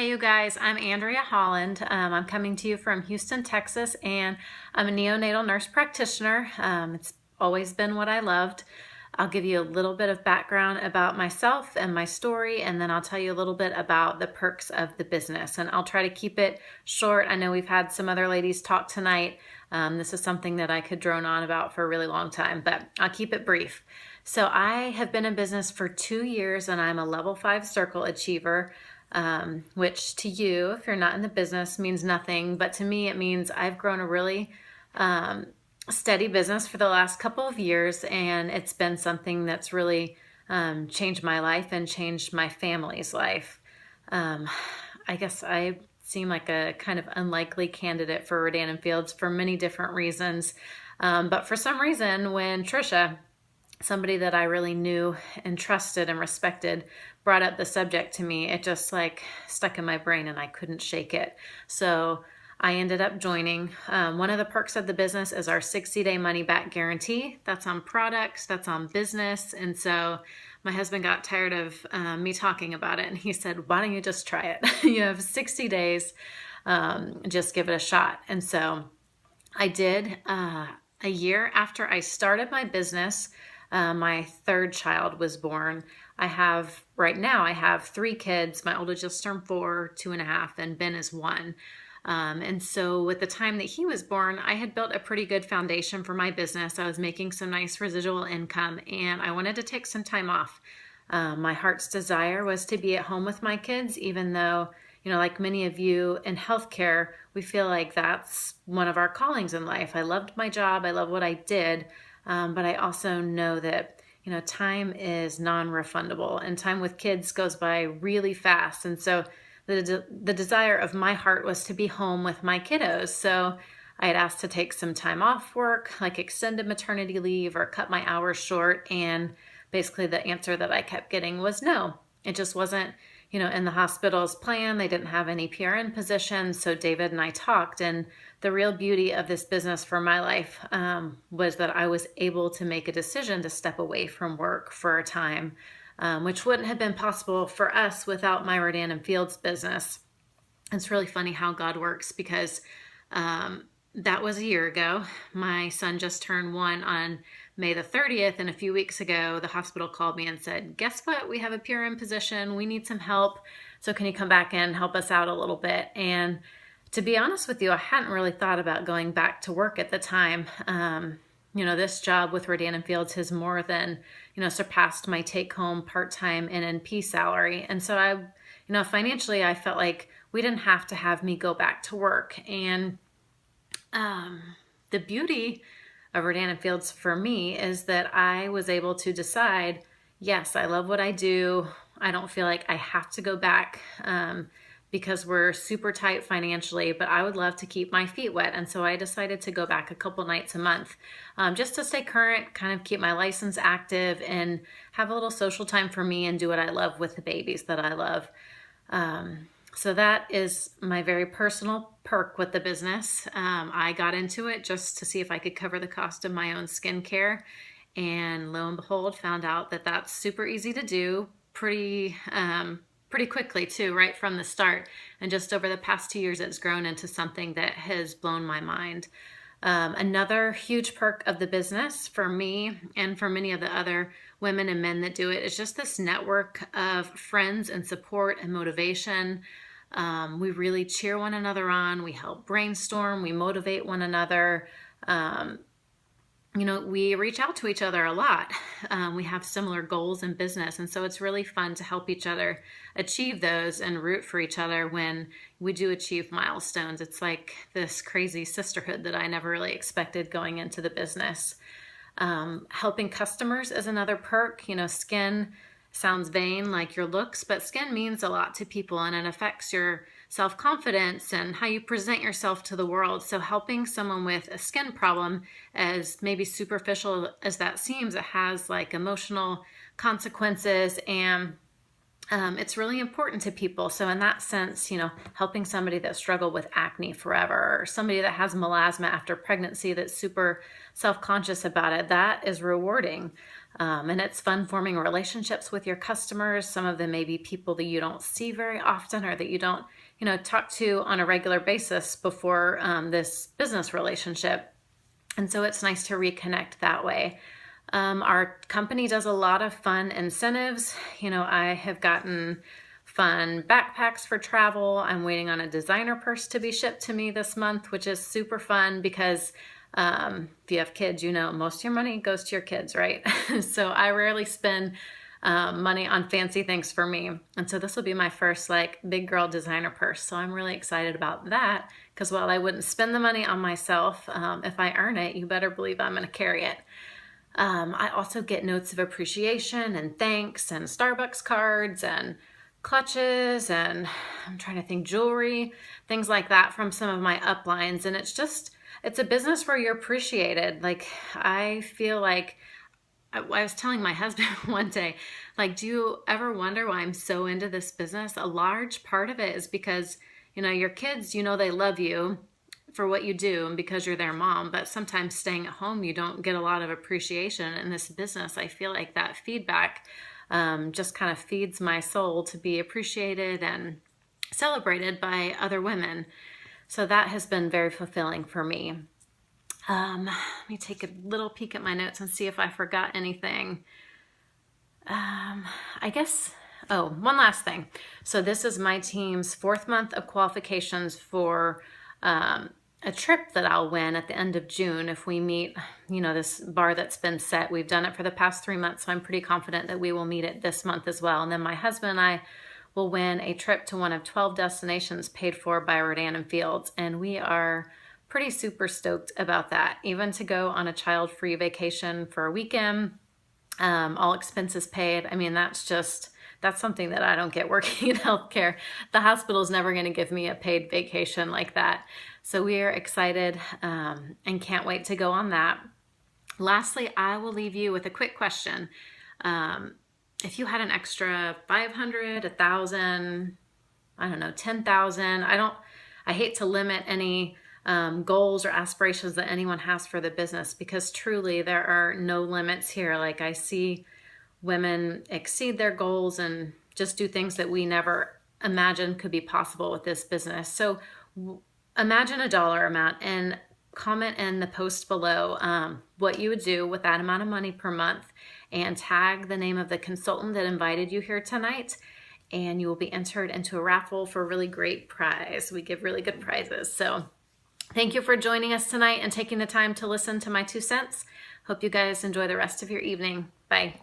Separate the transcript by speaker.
Speaker 1: Hey, you guys, I'm Andrea Holland. I'm coming to you from Houston, Texas, and I'm a neonatal nurse practitioner. It's always been what I loved. I'll give you a little bit of background about myself and my story, and then I'll tell you a little bit about the perks of the business. And I'll try to keep it short. I know we've had some other ladies talk tonight. This is something that I could drone on about for a really long time, but I'll keep it brief. So I have been in business for 2 years, and I'm a level 5 circle achiever. Which to you, if you're not in the business, means nothing. But to me, it means I've grown a really steady business for the last couple of years, and it's been something that's really changed my life and changed my family's life. I guess I seem like a kind of unlikely candidate for Rodan and Fields for many different reasons. But for some reason, when Trisha, somebody that I really knew and trusted and respected, brought up the subject to me, it just like stuck in my brain and I couldn't shake it. So I ended up joining. One of the perks of the business is our 60-day money back guarantee. That's on products, that's on business. And so my husband got tired of me talking about it, and he said, why don't you just try it? You have 60 days, just give it a shot. And so I did. A year after I started my business, my third child was born. Right now I have 3 kids. My oldest just turned 4, 2.5, and Ben is 1. And so with the time that he was born, I had built a pretty good foundation for my business. I was making some nice residual income, and I wanted to take some time off. My heart's desire was to be at home with my kids, even though, like many of you in healthcare, we feel like that's one of our callings in life. I loved my job. I love what I did. But I also know that, time is non-refundable, and time with kids goes by really fast. And so the desire of my heart was to be home with my kiddos. So I had asked to take some time off work, like extended maternity leave or cut my hours short. And basically the answer that I kept getting was no. It just wasn't, in the hospital's plan. They didn't have any PRN positions. So David and I talked, and the real beauty of this business for my life was that I was able to make a decision to step away from work for a time, which wouldn't have been possible for us without my Rodan and Fields business. It's really funny how God works, because that was a year ago. My son just turned 1 on May the 30th, and a few weeks ago, the hospital called me and said, guess what? We have a PRN position. We need some help. So can you come back and help us out a little bit? And to be honest with you, I hadn't really thought about going back to work at the time. This job with Rodan and Fields has more than, surpassed my take-home part-time NNP salary. And so financially, I felt like we didn't have to have me go back to work. And the beauty of Rodan and Fields for me is that I was able to decide, yes, I love what I do. I don't feel like I have to go back because we're super tight financially, but I would love to keep my feet wet. And so I decided to go back a couple nights a month just to stay current, kind of keep my license active, and have a little social time for me and do what I love with the babies that I love. So that is my very personal perk with the business. I got into it just to see if I could cover the cost of my own skincare. And lo and behold, found out that that's super easy to do pretty quickly too, right from the start. And just over the past 2 years, it's grown into something that has blown my mind. Another huge perk of the business for me and for many of the other women and men that do it is just this network of friends and support and motivation. We really cheer one another on. We help brainstorm. We motivate one another. We reach out to each other a lot. We have similar goals in business. And so it's really fun to help each other achieve those and root for each other when we do achieve milestones. It's like this crazy sisterhood that I never really expected going into the business. Helping customers is another perk. Skin sounds vain, like your looks, but skin means a lot to people, and it affects your self-confidence and how you present yourself to the world. So helping someone with a skin problem, as maybe superficial as that seems, it has like emotional consequences, and it's really important to people. So in that sense, helping somebody that struggled with acne forever, or somebody that has melasma after pregnancy that's super self-conscious about it, that is rewarding. And it's fun forming relationships with your customers. Some of them may be people that you don't see very often or that you don't, talk to on a regular basis before this business relationship. And so it's nice to reconnect that way. Our company does a lot of fun incentives. I have gotten fun backpacks for travel. I'm waiting on a designer purse to be shipped to me this month, which is super fun because if you have kids, most of your money goes to your kids, right? So I rarely spend money on fancy things for me. And so this will be my first big girl designer purse. So I'm really excited about that because while I wouldn't spend the money on myself, if I earn it, you better believe I'm going to carry it. I also get notes of appreciation and thanks and Starbucks cards and clutches and I'm trying to think jewelry, things like that from some of my uplines. And it's a business where you're appreciated. I feel like I was telling my husband one day, do you ever wonder why I'm so into this business? A large part of it is because, your kids, they love you for what you do and because you're their mom, but sometimes staying at home, you don't get a lot of appreciation in this business. I feel like that feedback just kind of feeds my soul to be appreciated and celebrated by other women. So that has been very fulfilling for me. Let me take a little peek at my notes and see if I forgot anything. I guess, one last thing. So this is my team's 4th month of qualifications for a trip that I'll win at the end of June if we meet, this bar that's been set. We've done it for the past 3 months, so I'm pretty confident that we will meet it this month as well. And then my husband and I will win a trip to one of 12 destinations paid for by Rodan and Fields, and we are pretty super stoked about that. Even to go on a child-free vacation for a weekend, all expenses paid. I mean, that's something that I don't get working in healthcare. The hospital's never going to give me a paid vacation like that. So we are excited and can't wait to go on that. Lastly, I will leave you with a quick question. If you had an extra 500, 1,000, I don't know, 10,000, I hate to limit any goals or aspirations that anyone has for the business because truly there are no limits here. I see women exceed their goals and just do things that we never imagined could be possible with this business. So imagine a dollar amount and comment in the post below what you would do with that amount of money per month and tag the name of the consultant that invited you here tonight, and you will be entered into a raffle for a really great prize. We give really good prizes. So thank you for joining us tonight and taking the time to listen to my 2 cents. Hope you guys enjoy the rest of your evening. Bye.